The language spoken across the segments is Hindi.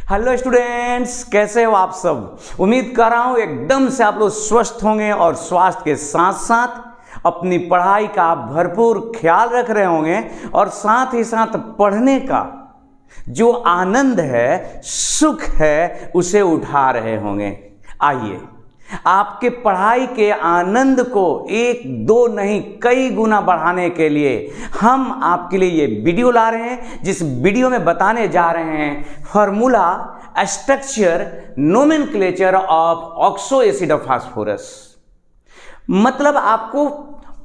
हेलो स्टूडेंट्स, कैसे हो आप सब। उम्मीद कर रहा हूं एकदम से आप लोग स्वस्थ होंगे और स्वास्थ्य के साथ साथ अपनी पढ़ाई का भरपूर ख्याल रख रहे होंगे और साथ ही साथ पढ़ने का जो आनंद है, सुख है, उसे उठा रहे होंगे। आइए आपके पढ़ाई के आनंद को एक दो नहीं कई गुना बढ़ाने के लिए हम आपके लिए ये वीडियो ला रहे हैं, जिस वीडियो में बताने जा रहे हैं formula, structure, nomenclature of oxo acid of phosphorus. मतलब आपको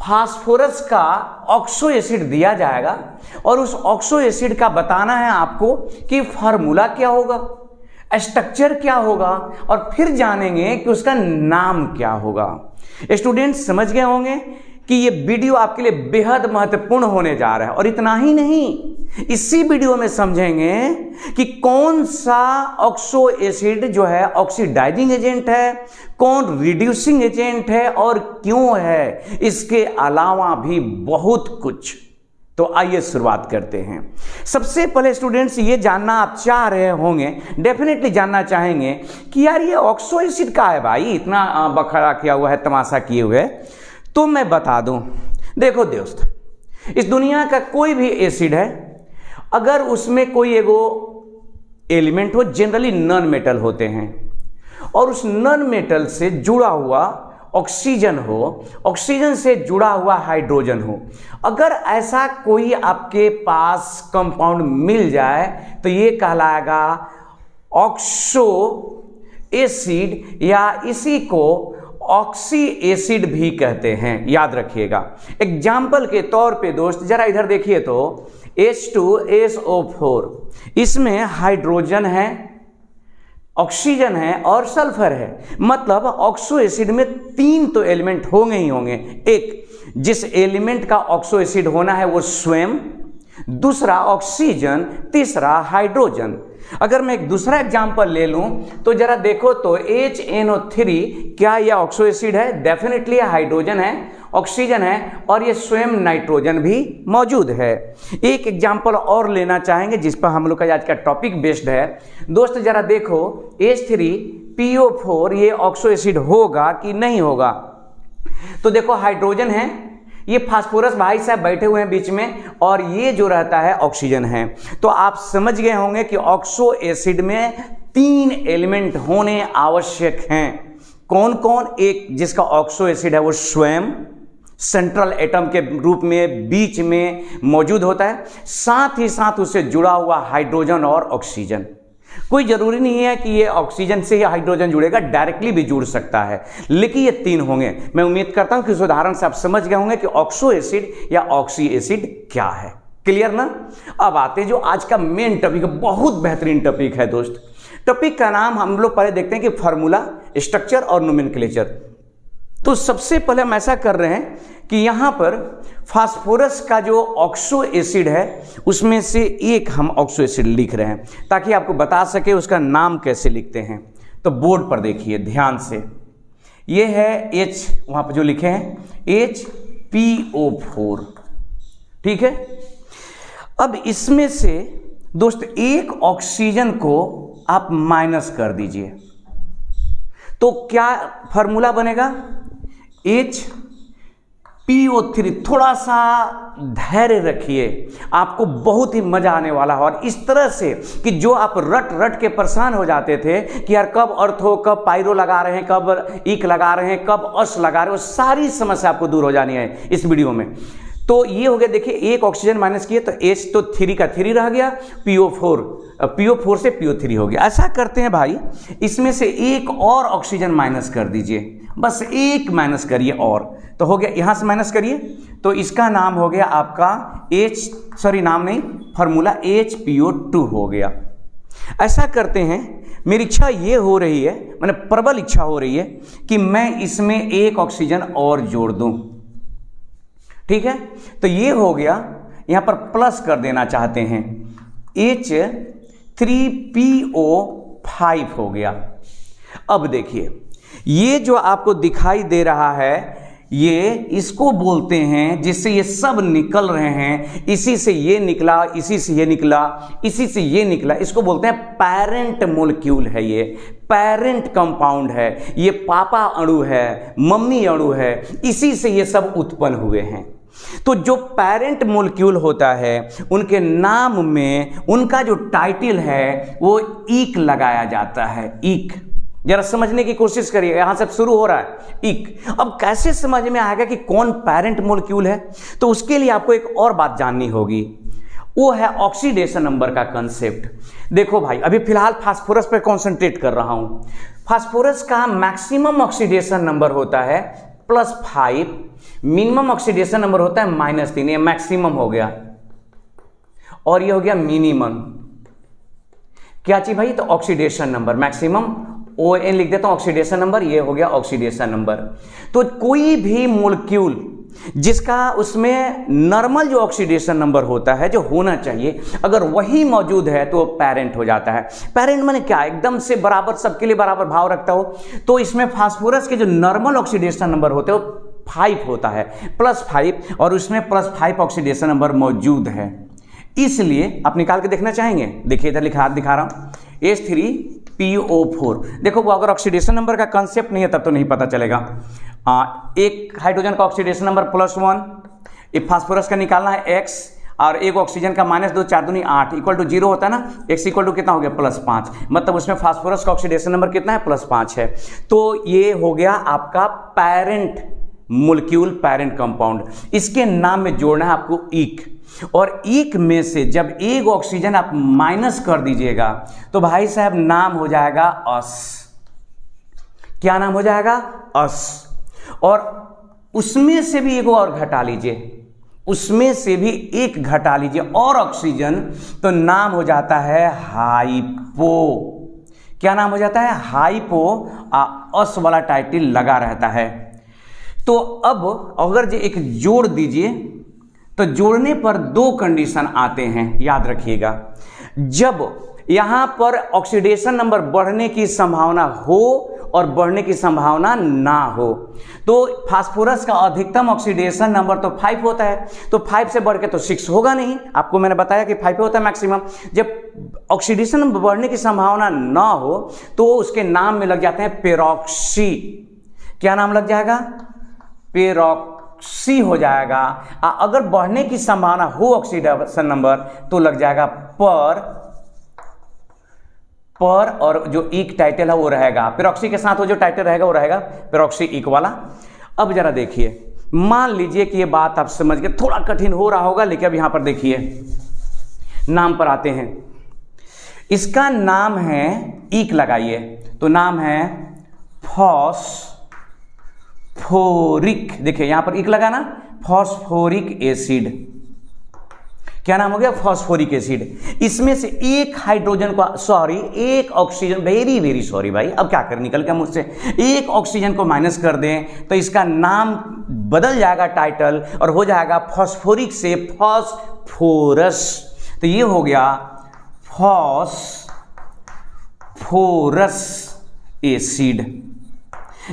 फास्फोरस का ऑक्सो एसिड दिया जाएगा और उस ऑक्सो एसिड का बताना है आपको कि फॉर्मूला क्या होगा, स्ट्रक्चर क्या होगा और फिर जानेंगे कि उसका नाम क्या होगा। स्टूडेंट्स समझ गए होंगे कि ये वीडियो आपके लिए बेहद महत्वपूर्ण होने जा रहा है। और इतना ही नहीं, इसी वीडियो में समझेंगे कि कौन सा ऑक्सो एसिड जो है ऑक्सीडाइजिंग एजेंट है, कौन रिड्यूसिंग एजेंट है और क्यों है। इसके अलावा भी बहुत कुछ। तो आइए शुरुआत करते हैं। सबसे पहले स्टूडेंट्स ये जानना आप चाह रहे होंगे, डेफिनेटली जानना चाहेंगे कि यार ये ऑक्सो एसिड का है भाई, इतना बखड़ा किया हुआ है, तमाशा किए हुए। तो मैं बता दूं, देखो दोस्त, इस दुनिया का कोई भी एसिड है, अगर उसमें कोई एगो एलिमेंट हो, जनरली नॉन मेटल होते हैं, और उस नॉन मेटल से जुड़ा हुआ ऑक्सीजन हो, ऑक्सीजन से जुड़ा हुआ हाइड्रोजन हो, अगर ऐसा कोई आपके पास कंपाउंड मिल जाए तो ये कहलाएगा ऑक्सो एसिड, या इसी को ऑक्सी एसिड भी कहते हैं। याद रखिएगा। एग्जाम्पल के तौर पे दोस्त जरा इधर देखिए तो H2SO4, इसमें हाइड्रोजन है, ऑक्सीजन है और सल्फर है। मतलब ऑक्सो एसिड में तीन तो एलिमेंट होंगे ही होंगे। एक, जिस एलिमेंट का ऑक्सो एसिड होना है वो स्वयं, दूसरा ऑक्सीजन, तीसरा हाइड्रोजन। अगर मैं एक दूसरा एग्जांपल ले लूं तो जरा देखो तो HNO3, क्या यह ऑक्सो एसिड है? डेफिनेटली हाइड्रोजन है, ऑक्सीजन है और ये स्वयं नाइट्रोजन भी मौजूद है। एक एग्जांपल और लेना चाहेंगे जिस पर हम लोग का आज का टॉपिक बेस्ड है। दोस्त जरा देखो H3PO4, ये ऑक्सो एसिड होगा कि नहीं होगा? तो देखो हाइड्रोजन है, ये फास्फोरस भाई साहब बैठे हुए हैं बीच में, और ये जो रहता है ऑक्सीजन है। तो आप समझ गए होंगे कि ऑक्सो एसिड में तीन एलिमेंट होने आवश्यक हैं। कौन कौन? एक, जिसका ऑक्सो एसिड है वो स्वयं सेंट्रल एटम के रूप में बीच में मौजूद होता है, साथ ही साथ उससे जुड़ा हुआ हाइड्रोजन और ऑक्सीजन। कोई जरूरी नहीं है कि ये ऑक्सीजन से ही हाइड्रोजन जुड़ेगा, डायरेक्टली भी जुड़ सकता है, लेकिन ये तीन होंगे। मैं उम्मीद करता हूं कि इस उदाहरण से आप समझ गए होंगे कि ऑक्सो एसिड या ऑक्सी एसिड क्या है। क्लियर ना? अब आते हैं जो आज का मेन टॉपिक है, बहुत बेहतरीन टॉपिक है दोस्त। टॉपिक का नाम हम लोग पहले देखते हैं कि फॉर्मूला, स्ट्रक्चर और नोमेनक्लेचर। तो सबसे पहले हम ऐसा कर रहे हैं कि यहां पर फास्फोरस का जो ऑक्सो एसिड है उसमें से एक हम ऑक्सो एसिड लिख रहे हैं ताकि आपको बता सके उसका नाम कैसे लिखते हैं। तो बोर्ड पर देखिए ध्यान से, ये है H, वहां पर जो लिखे हैं HPO4, ठीक है। अब इसमें से दोस्त एक ऑक्सीजन को आप माइनस कर दीजिए तो क्या फॉर्मूला बनेगा? HPO3। थोड़ा सा धैर्य रखिए, आपको बहुत ही मजा आने वाला है। और इस तरह से कि जो आप रट रट के परेशान हो जाते थे कि यार कब अर्थो, कब पायरो लगा रहे हैं, कब इक लगा रहे हैं, कब अस लगा रहे हैं, वो सारी समस्या आपको दूर हो जानी है इस वीडियो में। तो ये हो गया, देखिए एक ऑक्सीजन माइनस किए तो H तो 3 का 3 रह गया, PO4 से PO3 हो गया। ऐसा करते हैं भाई, इसमें से एक और ऑक्सीजन माइनस कर दीजिए, बस एक माइनस करिए और तो हो गया। यहां से माइनस करिए तो इसका नाम हो गया आपका फॉर्मूला HPO2 हो गया। ऐसा करते हैं, मेरी इच्छा ये हो रही है, मैंने प्रबल इच्छा हो रही है कि मैं इसमें एक ऑक्सीजन और जोड़ दूं, ठीक है। तो ये हो गया, यहां पर प्लस कर देना चाहते हैं, H3PO5 हो गया। अब देखिए ये जो आपको दिखाई दे रहा है ये इसको बोलते हैं, जिससे ये सब निकल रहे हैं, इसी से ये निकला, इसी से ये निकला, इसी से ये निकला, इसको बोलते हैं पेरेंट मोलिक्यूल है, ये पेरेंट कंपाउंड है, ये पापा अणु है, मम्मी अणु है, इसी से ये सब उत्पन्न हुए हैं। तो जो पेरेंट मोलिक्यूल होता है उनके नाम में उनका जो टाइटल है वो ईक लगाया जाता है। ईक जरा समझने की कोशिश करिए, यहां से शुरू हो रहा है ईक। अब कैसे समझ में आएगा कि कौन पेरेंट मोलिक्यूल है? तो उसके लिए आपको एक और बात जाननी होगी, वो है ऑक्सीडेशन नंबर का कंसेप्ट। देखो भाई, अभी फिलहाल फास्फोरस पे कंसंट्रेट कर रहा हूं। फास्फोरस का मैक्सिमम ऑक्सीडेशन नंबर होता है +5, मिनिमम ऑक्सीडेशन नंबर होता है -3। ये मैक्सिमम हो गया और ये हो गया मिनिमम। क्या चीज भाई? तो ऑक्सीडेशन नंबर, मैक्सिमम ON लिख देता हूं, ऑक्सीडेशन नंबर, ये हो गया ऑक्सीडेशन नंबर। तो कोई भी मोलिक्यूल जिसका उसमें नॉर्मल जो ऑक्सीडेशन नंबर होता है, जो होना चाहिए, अगर वही मौजूद है तो पेरेंट हो जाता है। पेरेंट माने क्या? एकदम से बराबर, सबके लिए बराबर भाव रखता हो। तो इसमें फास्फोरस के जो नॉर्मल ऑक्सीडेशन नंबर होते हैं वो 5 होता है, +5, और उसमें +5 ऑक्सीडेशन नंबर मौजूद है। इसलिए आप निकाल के देखना चाहेंगे? देखिए इधर लिखा दिखा रहा हूं, H3PO4। देखो वो अगर ऑक्सीडेशन नंबर का कंसेप्ट नहीं है तब तो नहीं पता चलेगा। एक हाइड्रोजन का ऑक्सीडेशन नंबर +1, एक फास्फोरस का निकालना है X, और एक ऑक्सीजन का -2, 4 दूनी 8 = 0 होता है ना। X = कितना हो गया? +5। मतलब उसमें फास्फोरस का ऑक्सीडेशन नंबर कितना है? +5 है। तो ये हो गया आपका पेरेंट मोलिक्यूल, पेरेंट कंपाउंड। इसके नाम में जोड़ना है आपको ईक, और ईक में से जब एक ऑक्सीजन आप माइनस कर दीजिएगा तो भाई साहब नाम हो जाएगा अस। क्या नाम हो जाएगा? अस। और उसमें से भी एक और घटा लीजिए, उसमें से भी एक घटा लीजिए और ऑक्सीजन, तो नाम हो जाता है हाइपो। क्या नाम हो जाता है? हाइपो। अस वाला टाइटल लगा रहता है। तो अब अगर जो एक जोड़ दीजिए तो जोड़ने पर 2 कंडीशन आते हैं, याद रखिएगा। जब यहां पर ऑक्सीडेशन नंबर बढ़ने की संभावना हो और बढ़ने की संभावना ना हो, तो फास्फोरस का अधिकतम ऑक्सीडेशन नंबर तो 5 होता है, तो 5 से बढ़ के तो 6 होगा नहीं। आपको मैंने बताया कि 5 होता है मैक्सिमम। जब ऑक्सीडेशन नंबर बढ़ने की संभावना ना हो तो उसके नाम में लग जाते हैं पेरोक्सी। क्या नाम लग जाएगा? पेरोक्सी हो जाएगा। अगर बढ़ने की संभावना हो ऑक्सीडेशन नंबर तो लग जाएगा पर, और जो ईक टाइटल है वो रहेगा पेरोक्सी के साथ, वो जो टाइटल रहेगा वो रहेगा पेरोक्सी ईक वाला। अब जरा देखिए, मान लीजिए कि ये बात आप समझ गए, थोड़ा कठिन हो रहा होगा, लेकिन अब यहां पर देखिए नाम पर आते हैं। इसका नाम है, ईक लगाइए, तो नाम है फॉस्फोरिक। देखिए यहां पर ईक लगाना, फॉस्फोरिक एसिड। क्या नाम हो गया? Phosphoric acid. इसमें से एक हाइड्रोजन का, सॉरी एक ऑक्सीजन, वेरी वेरी सॉरी भाई, अब क्या करें, निकल गया मुझसे, एक ऑक्सीजन को माइनस कर दें तो इसका नाम बदल जाएगा टाइटल, और हो जाएगा फॉस्फोरिक से फॉस्फोरस। तो ये हो गया फॉस्फोरस एसिड।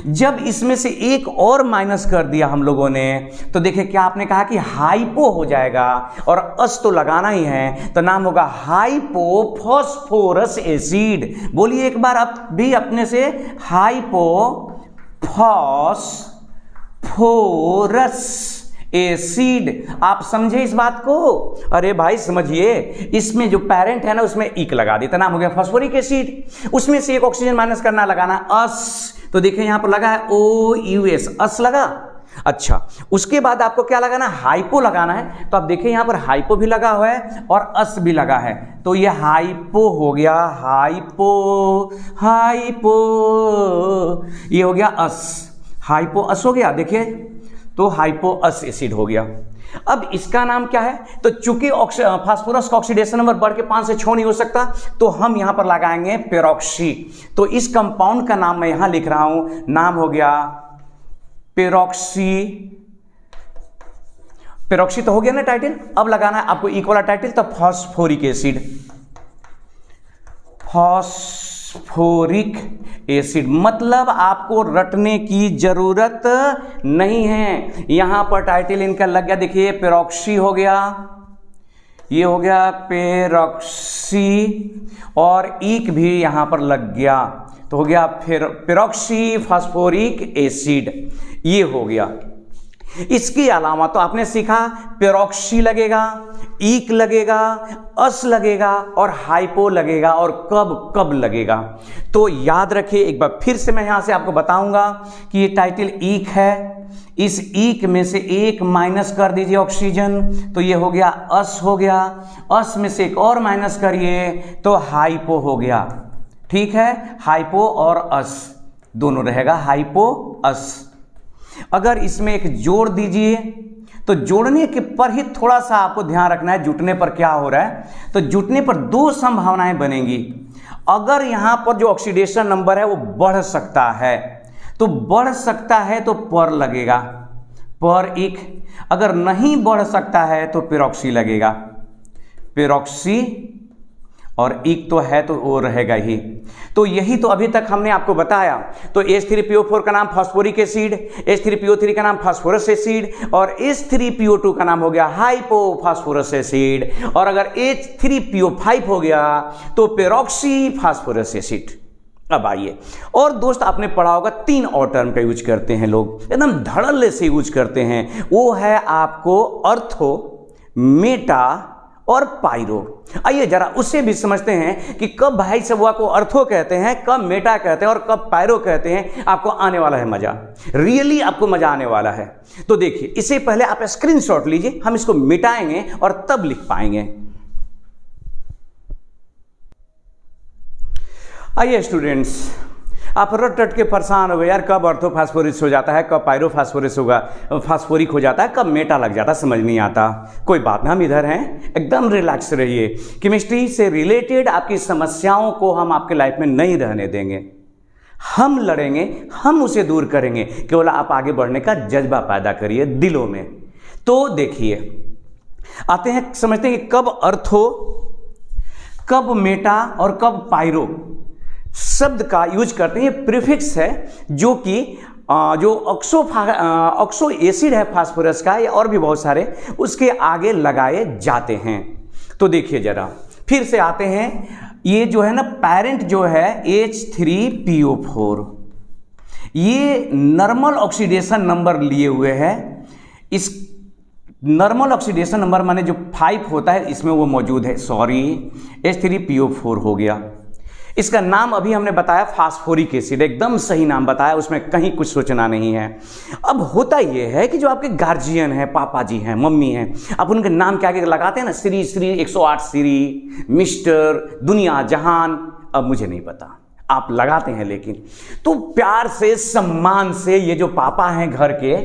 जब इसमें से एक और माइनस कर दिया हम लोगों ने, तो देखिए क्या आपने कहा कि हाइपो हो जाएगा, और अस तो लगाना ही है, तो नाम होगा हाइपो फॉस्फोरस एसिड। बोलिए एक बार आप भी अपने से, हाइपो फॉस्फोरस एसिड। आप समझे इस बात को? अरे भाई समझिए, इसमें जो पेरेंट है ना उसमें ईक लगा देता, नाम हो गया फॉस्फोरिक एसिड। उसमें से एक ऑक्सीजन माइनस करना, लगाना अस। तो देखिए यहां पर लगा है OUS, अस लगा। अच्छा, उसके बाद आपको क्या लगाना? हाइपो लगाना है। तो आप देखिए यहां पर हाइपो भी लगा हुआ है और अस भी लगा है, तो ये हाइपो हो गया, हाइपो ये हो गया अस, हाइपो अस हो गया। देखिए तो हाइपो अस एसिड हो गया। अब इसका नाम क्या है? तो चूंकि फास्फोरस का ऑक्सीडेशन नंबर बढ़ के 5 से 6 नहीं हो सकता, तो हम यहां पर लगाएंगे पेरोक्सी। तो इस कंपाउंड का नाम मैं यहां लिख रहा हूं, नाम हो गया पेरोक्सी। पेरोक्सी तो हो गया ना टाइटल। अब लगाना है आपको ईक वाला टाइटल, तो phosphoric acid, phosphoric phosphoric acid, मतलब आपको रटने की जरूरत नहीं है। यहां पर टाइटल इनका लग गया, देखिए पेरोक्सी हो गया, ये हो गया पेरोक्सी, और ईक भी यहां पर लग गया, तो हो गया फिर पेरोक्सी फास्फोरिक एसिड, ये हो गया। इसके अलावा तो आपने सीखा पेरोक्सी लगेगा, ईक लगेगा, अस लगेगा और हाइपो लगेगा, और कब कब लगेगा। तो याद रखिए, एक बार फिर से मैं यहां से आपको बताऊंगा कि ये टाइटल ईक है, इस ईक में से एक माइनस कर दीजिए ऑक्सीजन, तो ये हो गया अस हो गया, अस में से एक और माइनस करिए तो हाइपो हो गया। ठीक है, हाइपो और अस दोनों रहेगा, हाइपो अस। अगर इसमें एक जोड़ दीजिए, तो जोड़ने के पर ही थोड़ा सा आपको ध्यान रखना है, जुटने पर क्या हो रहा है। तो जुटने पर दो संभावनाएं बनेंगी। अगर यहां पर जो ऑक्सीडेशन नंबर है वो बढ़ सकता है, तो बढ़ सकता है तो पर लगेगा, पर एक। अगर नहीं बढ़ सकता है तो पेरोक्सी लगेगा, पेरोक्सी, और एक तो है तो वो रहेगा ही। तो यही तो अभी तक हमने आपको बताया। तो H3PO4 का नाम फास्फोरिक एसिड, H3PO3 का नाम फास्फोरस एसिड, और H3PO2 का नाम हो गया हाइपो फास्फोरस एसिड, और अगर H3PO5 हो गया तो पेरोक्सी फास्फोरस एसिड। अब आइए, और दोस्त आपने पढ़ा होगा 3 और टर्म का यूज करते हैं लोग, एकदम धड़ल्ले से यूज करते हैं। वो है आपको अर्थो, मेटा और पायरो। आइए जरा उससे भी समझते हैं कि कब भाई सब को अर्थो कहते हैं, कब मेटा कहते हैं और कब पायरो कहते हैं। आपको आने वाला है मजा, रियली आपको मजा आने वाला है। तो देखिए, इससे पहले आप स्क्रीनशॉट लीजिए, हम इसको मिटाएंगे और तब लिख पाएंगे। आइए स्टूडेंट्स, आप रट रट के परेशान हो गए यार, कब अर्थोफास्फोरिस हो जाता है, कब पायरोफास्फोरिस होगा, फास्फोरिक हो जाता है, कब मेटा लग जाता है, समझ नहीं आता। कोई बात ना, हम इधर हैं, एकदम रिलैक्स रहिए। केमिस्ट्री से रिलेटेड आपकी समस्याओं को हम आपके लाइफ में नहीं रहने देंगे, हम लड़ेंगे, हम उसे दूर करेंगे। केवल आप आगे बढ़ने का जज्बा पैदा करिए दिलों में। तो देखिए, आते हैं, समझते हैं कि कब अर्थो, कब मेटा और कब पायरो शब्द का यूज करते हैं। ये प्रीफिक्स है जो कि जो ऑक्सो एसिड है फास्फोरस का, या और भी बहुत सारे, उसके आगे लगाए जाते हैं। तो देखिए जरा फिर से आते हैं, ये जो है ना पेरेंट जो है H3PO4, ये नॉर्मल ऑक्सीडेशन नंबर लिए हुए है। इस नॉर्मल ऑक्सीडेशन नंबर माने जो 5 होता है इसमें वो मौजूद है, सॉरी H3PO4 हो गया। इसका नाम अभी हमने बताया फास्फोरिक एसिड, एकदम सही नाम बताया, उसमें कहीं कुछ सोचना नहीं है। अब होता यह है कि जो आपके गार्जियन हैं, पापा जी हैं, मम्मी हैं, आप उनके नाम के आगे लगाते हैं ना, श्री 108 श्री, मिस्टर, दुनिया जहान, अब मुझे नहीं पता आप लगाते हैं, लेकिन तो प्यार से, सम्मान से ये जो पापा हैं घर के,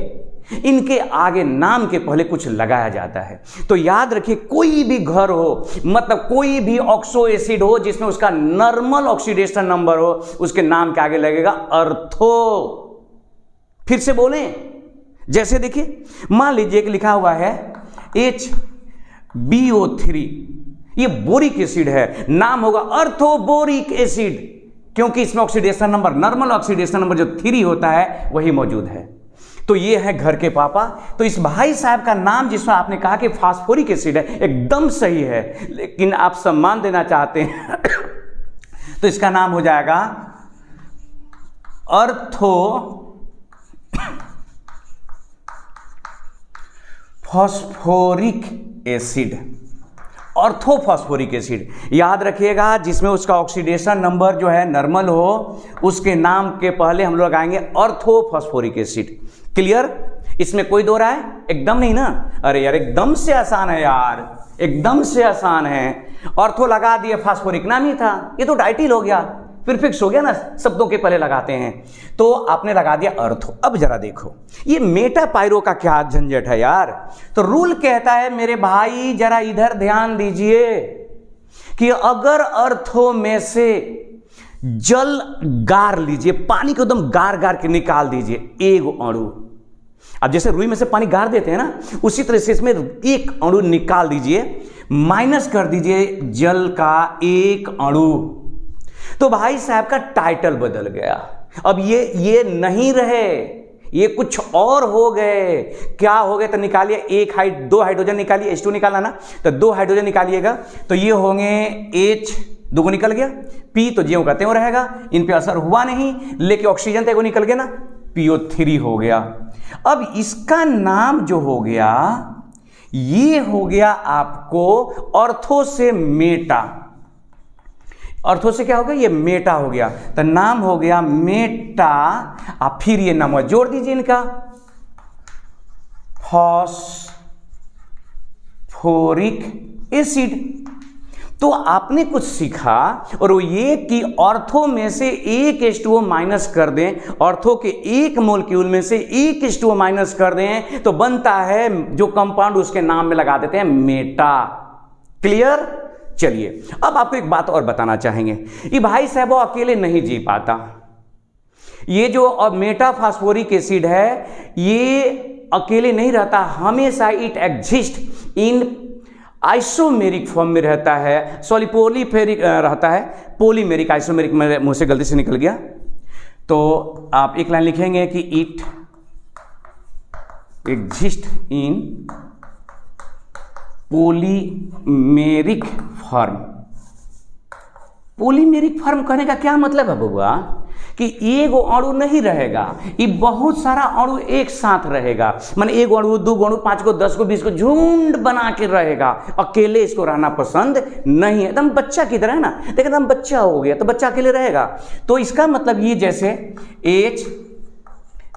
इनके आगे नाम के पहले कुछ लगाया जाता है। तो याद रखिए, कोई भी घर हो, मतलब कोई भी ऑक्सो एसिड हो जिसमें उसका नॉर्मल ऑक्सीडेशन नंबर हो, उसके नाम के आगे लगेगा अर्थो। फिर से बोलें, जैसे देखिए, मान लीजिए कि लिखा हुआ है HbO3, ये बोरिक एसिड है, नाम होगा अर्थोबोरिक एसिड, क्योंकि इसमें oxidation number, normal oxidation number जो 3 होता है वही मौजूद है। तो ये है घर के पापा। तो इस भाई साहब का नाम जिसमें आपने कहा कि फास्फोरिक एसिड है, एकदम सही है, लेकिन आप सम्मान देना चाहते हैं तो इसका नाम हो जाएगा अर्थो फास्फोरिक एसिड, ऑर्थोफॉस्फोरिक एसिड। याद रखिएगा, जिसमें उसका ऑक्सीडेशन नंबर जो है नॉर्मल हो, उसके नाम के पहले हम लोग लगाएंगे ऑर्थोफॉस्फोरिक एसिड। क्लियर? इसमें कोई दो राय? एकदम नहीं ना? अरे यार, एकदम से आसान है यार, एकदम से आसान है। ऑर्थो लगा दिए, फास्फोरिक नाम ही था, ये तो टाइटल हो गया, प्रीफिक्स हो गया ना, शब्दों के पहले लगाते हैं, तो आपने लगा दिया अर्थो। अब जरा देखो, ये मेटा पायरो का क्या झंझट है यार। तो रूल कहता है मेरे भाई, जरा इधर ध्यान दीजिए कि अगर अर्थो में से जल गार लीजिए, पानी को एकदम गार गार के निकाल दीजिए, एक अणु, अब जैसे रुई में से पानी गार देते हैं ना, उसी तरह से इसमें एक अणु निकाल दीजिए, माइनस कर दीजिए जल का एक अणु, तो भाई साहब का टाइटल बदल गया। अब ये नहीं रहे, ये कुछ और हो गए। क्या हो गए? तो निकालिए, दो हाइड्रोजन निकालिए, H2 निकाला ना, तो दो हाइड्रोजन निकालिएगा तो ये होंगे H, दो को निकल गया, P तो ज्यों का त्यों रहेगा, इन पे असर हुआ नहीं, लेकिन ऑक्सीजन तो निकल गया ना, PO3 हो गया। अब इसका नाम जो हो गया, ये हो गया आपको ऑर्थो से मेटा। ऑर्थो से क्या हो गया? ये मेटा हो गया, तो नाम हो गया मेटा। अब फिर ये नाम जोड़ दीजिए इनका, फॉस्फोरिक एसिड। तो आपने कुछ सीखा, और वो ये कि ऑर्थो में से एक H2O माइनस कर दें, ऑर्थो के एक मोलिक्यूल में से एक H2O माइनस कर दें तो बनता है जो कंपाउंड, उसके नाम में लगा देते हैं मेटा। क्लियर? चलिए अब आपको एक बात और बताना चाहेंगे, ये भाई साहब वो अकेले नहीं जी पाता। ये जो मेटा फास्फोरिक एसिड है ये अकेले नहीं रहता, हमेशा it exist in isomeric form में रहता है, सॉरी पॉलीफेरिक रहता है, पॉलीमेरिक, आइसोमेरिक मेरे मुंह से गलती से निकल गया। तो आप एक लाइन लिखेंगे कि it exist in polymeric form. Polymeric form कहने का क्या मतलब है बबुआ? कि एक अणु नहीं रहेगा, ये बहुत सारा अणु एक साथ रहेगा, माने एक अणु, दो अणु, 5 को, 10 को, 20 को झुंड बना के रहेगा। अकेले इसको रहना पसंद नहीं है। एकदम बच्चा की तरह है ना, लेकिन एकदम बच्चा हो गया तो बच्चा अकेले रहेगा। तो इसका मतलब ये जैसे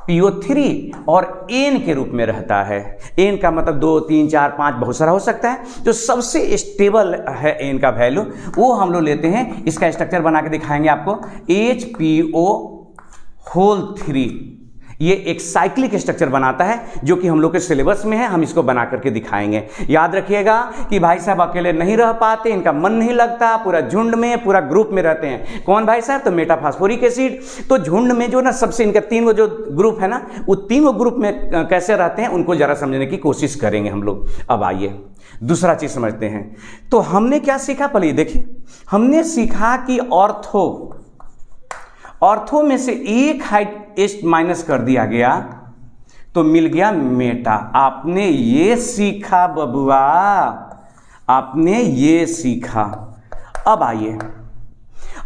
HPO3 और N के रूप में रहता है। N का मतलब 2, 3, 4, 5 बहुत सारा हो सकता है। जो सबसे स्टेबल है N का वैल्यू वो हम लोग लेते हैं, इसका स्ट्रक्चर बना के दिखाएंगे आपको, HPO3। ये एक साइक्लिक स्ट्रक्चर बनाता है जो कि हम लोग के सिलेबस में है, हम इसको बना करके दिखाएंगे। याद रखिएगा कि भाई साहब अकेले नहीं रह पाते, इनका मन नहीं लगता, पूरा झुंड में, पूरा ग्रुप में रहते हैं। कौन भाई साहब? तो मेटाफॉस्फोरिक एसिड। तो झुंड में जो ना सबसे इनके 3 जो ग्रुप है ना, वो 3 ग्रुप में कैसे रहते हैं उनको जरा समझने की कोशिश करेंगे हम लोग। अब आइए दूसरा चीज समझते हैं। तो हमने क्या सीखा? पहले देखिए, हमने सीखा कि ऑर्थो में से एक H माइनस कर दिया गया तो मिल गया मेटा। आपने ये सीखा बबुआ, आपने ये सीखा। अब आइए,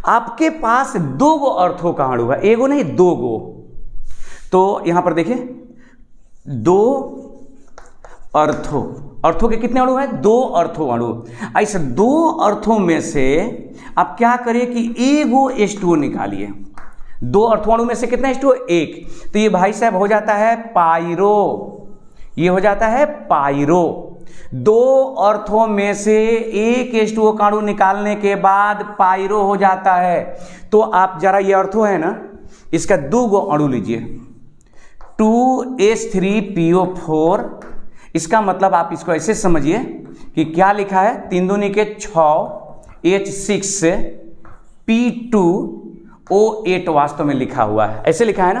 आपके पास 2 ऑर्थो का अणु है, 1 नहीं 2। तो यहां पर देखिए 2 ऑर्थो के कितने अणु है? 2 ऑर्थो अणु। ऐसे 2 ऑर्थो में से आप क्या करिए कि 1 H2O निकालिए। 2 ऑर्थो अणु में से कितना H2O? 1। तो ये भाई साहब हो जाता है पायरो, ये हो जाता है पायरो। 2 ऑर्थो में से 1 H2O का अणु निकालने के बाद पायरो हो जाता है। तो आप जरा ये ऑर्थो है ना, इसका 2 अणु लीजिए, 2H3PO4। इसका मतलब आप इसको ऐसे समझिए कि क्या लिखा है, 3 दूनी के 6 H6P2O8 वास्तव में लिखा हुआ है, ऐसे लिखा है ना।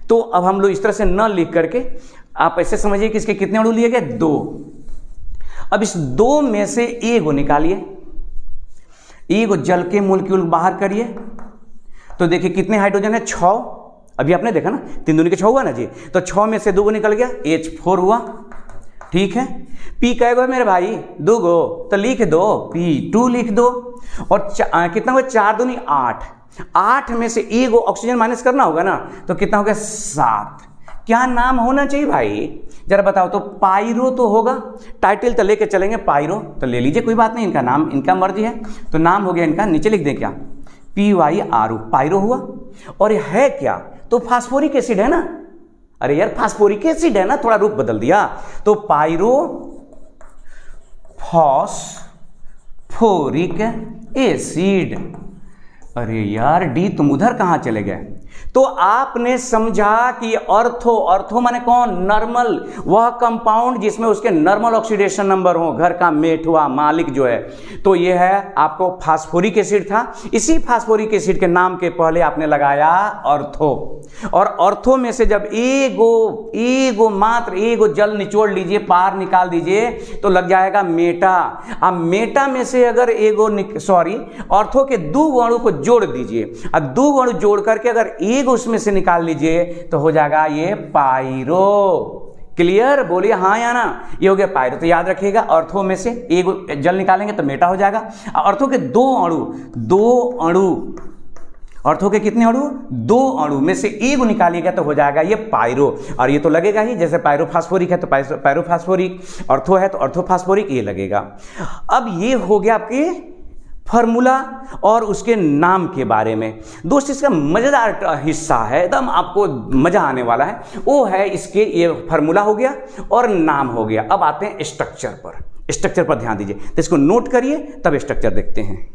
तो अब हम लोग इस तरह से न लिख करके आप ऐसे समझिए कि इसके कितने अणु लिए गए? 2। अब इस 2 में से 1 निकालिए, 1 जल के मोलिक्यूल बाहर करिए तो देखिए कितने हाइड्रोजन है? 6। अभी आपने देखा ना, 3 दूनी के 6 हुआ ना जी, तो 6 में से 2 निकल गया, H4 हुआ। ठीक है, P कै गो है मेरे भाई? 2 गो, तो लिख दो P2 लिख दो। और कितना हुआ? 4 दूनी 8। 8 में से 1 ऑक्सीजन माइनस करना होगा ना, तो कितना हो गया? 7। क्या नाम होना चाहिए भाई? जरा बताओ तो। पायरो तो होगा, टाइटल तो लेके चलेंगे पायरो, तो ले लीजिए, कोई बात नहीं, इनका नाम इनका मर्जी है। तो नाम हो गया इनका, नीचे लिख दें क्या? PYRO, पायरो हुआ। और ये है क्या? तो फास्फोरिक एसिड है ना। अरे यार फास्फोरिक एसिड है ना, थोड़ा रूप बदल दिया। तो पायरो फॉस्फोरिक एसिड। अरे यार डी, तुम उधर कहां चले गए? तो आपने समझा कि ऑर्थो माने कौन, नॉर्मल, वह कंपाउंड जिसमें उसके नॉर्मल ऑक्सीडेशन नंबर हो, घर का मेट हुआ, मालिक जो है। तो यह है आपको फास्फोरिक एसिड था। इसी फास्फोरिक एसिड के नाम के पहले आपने लगाया ऑर्थो, और ऑर्थो में से जब मात्र एगो जल निचोड़ लीजिए, पार निकाल दीजिए, तो लग जाएगा मेटा। अब मेटा में से अगर ऑर्थो के 2 अणु को जोड़ दीजिए, और 2 अणु जोड़ करके अगर एक उसमें से निकाल लीजिए तो हो जाएगा ये पायरो। क्लियर, बोलिए हाँ या ना। ये हो गया पायरो। तो याद रखिएगा, ऑर्थो में से एक जल निकालेंगे तो मेटा हो जाएगा। ऑर्थो के 2 अणु, ऑर्थो के कितने अणु, 2 अणु में से एक निकालिएगा तो हो जाएगा ये पायरो। और ये तो लगेगा ही, जैसे पायरोफास्फोरिक है तो पायरोफास्फोरिक, ऑर्थो है तो ऑर्थोफास्फोरिक, ये लगेगा। अब ये हो गया आपके फॉर्मूला और उसके नाम के बारे में। दोस्त इसका मजेदार हिस्सा है, एकदम आपको मजा आने वाला है, वो है इसके, ये फॉर्मूला हो गया और नाम हो गया। अब आते हैं स्ट्रक्चर पर। स्ट्रक्चर पर ध्यान दीजिए, तो इसको नोट करिए तब स्ट्रक्चर देखते हैं।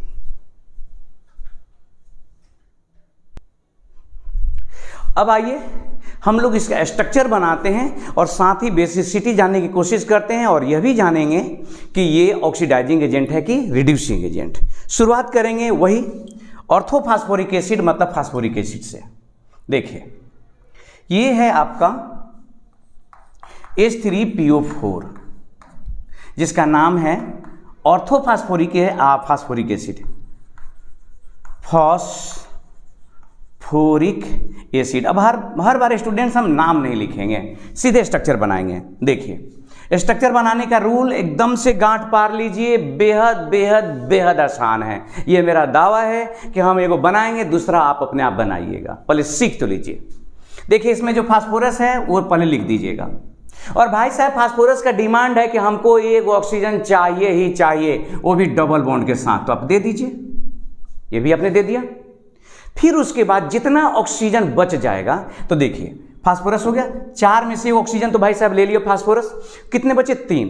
अब आइए हम लोग इसका स्ट्रक्चर बनाते हैं और साथ ही बेसिसिटी जानने की कोशिश करते हैं, और यह भी जानेंगे कि ये ऑक्सीडाइजिंग एजेंट है कि रिड्यूसिंग एजेंट। शुरुआत करेंगे वही ऑर्थोफास्फोरिक एसिड मतलब फास्फोरिक एसिड से। देखिए ये है आपका H3PO4 जिसका नाम है ऑर्थोफास्फोरिक फास्फोरिक एसिड, फॉस्फोरिक एसिड। अब हर बार स्टूडेंट्स हम नाम नहीं लिखेंगे, सीधे स्ट्रक्चर बनाएंगे। देखिए स्ट्रक्चर बनाने का रूल एकदम से गांठ पार लीजिए, बेहद बेहद बेहद आसान है। ये मेरा दावा है कि हम एगो बनाएंगे, दूसरा आप अपने आप बनाइएगा। पहले सीख तो लीजिए। देखिए इसमें जो फास्फोरस है वो पहले लिख दीजिएगा। और भाई साहब फास्फोरस का डिमांड है कि हमको एक ऑक्सीजन चाहिए ही चाहिए, वो भी डबल बॉन्ड के साथ, तो आप दे दीजिए। ये भी आपने दे दिया। फिर उसके बाद जितना ऑक्सीजन बच जाएगा, तो देखिए फास्फोरस हो गया, 4 में से ऑक्सीजन तो भाई साहब ले लियो फास्फोरस, कितने बचे 3।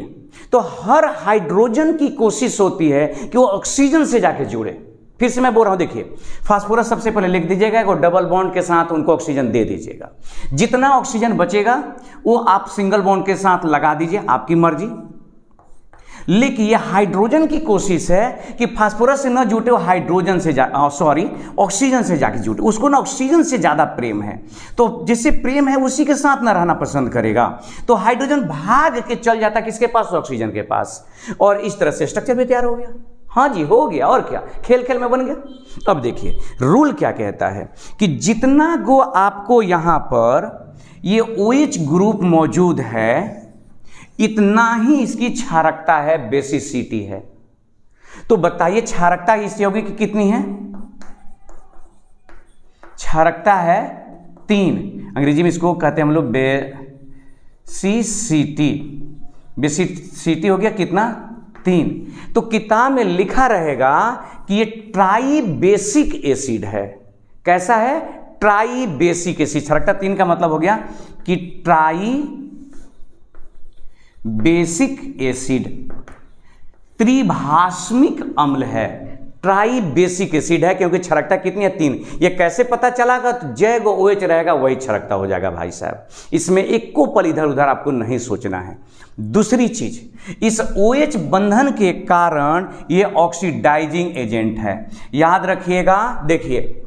तो हर हाइड्रोजन की कोशिश होती है कि वो ऑक्सीजन से जाके जुड़े। फिर से मैं बोल रहा हूं, देखिए फास्फोरस सबसे पहले लिख दीजिएगा और डबल बॉन्ड के साथ उनको ऑक्सीजन दे दीजिएगा। जितना ऑक्सीजन बचेगा वो आप सिंगल बॉन्ड के साथ लगा दीजिए, आपकी मर्जी। लेकिन ये हाइड्रोजन की कोशिश है कि फास्फोरस से न जुटे, वो हाइड्रोजन से ऑक्सीजन से जाके जुटे। उसको ना ऑक्सीजन से ज्यादा प्रेम है, तो जिससे प्रेम है उसी के साथ ना रहना पसंद करेगा। तो हाइड्रोजन भाग के चल जाता किसके पास, ऑक्सीजन के पास। और इस तरह से स्ट्रक्चर भी तैयार हो गया। हाँ जी, हो गया, और क्या, खेल खेल में बन गया। अब देखिए रूल क्या कहता है कि जितना गो आपको यहां पर ये OH ग्रुप मौजूद है, इतना ही इसकी क्षारकता है, बेसिसिटी है। तो बताइए क्षारकता इससे होगी कि कितनी है, क्षारकता है 3। अंग्रेजी में इसको कहते हैं हम लोग बेसिसिटी। बेसिसिटी हो गया कितना, 3। तो किताब में लिखा रहेगा कि ये ट्राई बेसिक एसिड है। कैसा है, ट्राई बेसिक एसिड। क्षारकता 3 का मतलब हो गया कि ट्राई बेसिक एसिड, त्रिभाषमिक अम्ल है। ट्राई बेसिक एसिड है क्योंकि क्षारकता कितनी है, 3। ये कैसे पता चलागा, तो जय गो OH रहेगा वही क्षारकता हो जाएगा भाई साहब। इसमें एक को पल इधर उधर आपको नहीं सोचना है। दूसरी चीज, इस OH बंधन के कारण ये ऑक्सीडाइजिंग एजेंट है, याद रखिएगा। देखिए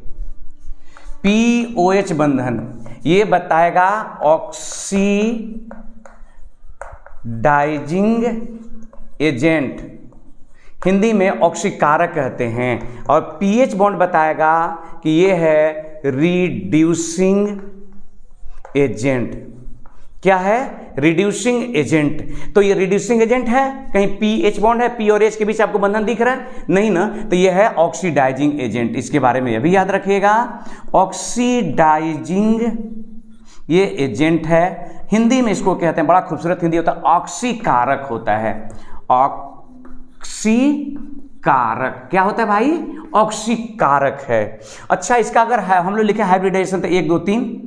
POH बंधन ये बताएगा ऑक्सीडाइजिंग एजेंट, हिंदी में ऑक्सीकारक कहते हैं। और pH बॉन्ड बताएगा कि ये है रिड्यूसिंग एजेंट। क्या है, रिड्यूसिंग एजेंट। तो ये रिड्यूसिंग एजेंट है, कहीं pH बॉन्ड है, P और H के बीच आपको बंधन दिख रहा है, नहीं ना, तो ये है ऑक्सीडाइजिंग एजेंट। इसके बारे में यह भी याद रखिएगा, ऑक्सीडाइजिंग ये एजेंट है। हिंदी में इसको कहते हैं, बड़ा खूबसूरत हिंदी होता है, ऑक्सीकारक होता है। ऑक्सीकारक क्या होता है भाई, ऑक्सीकारक है। अच्छा, इसका अगर हम लोग लिखे हाइब्रिडाइजेशन तो 1 2 3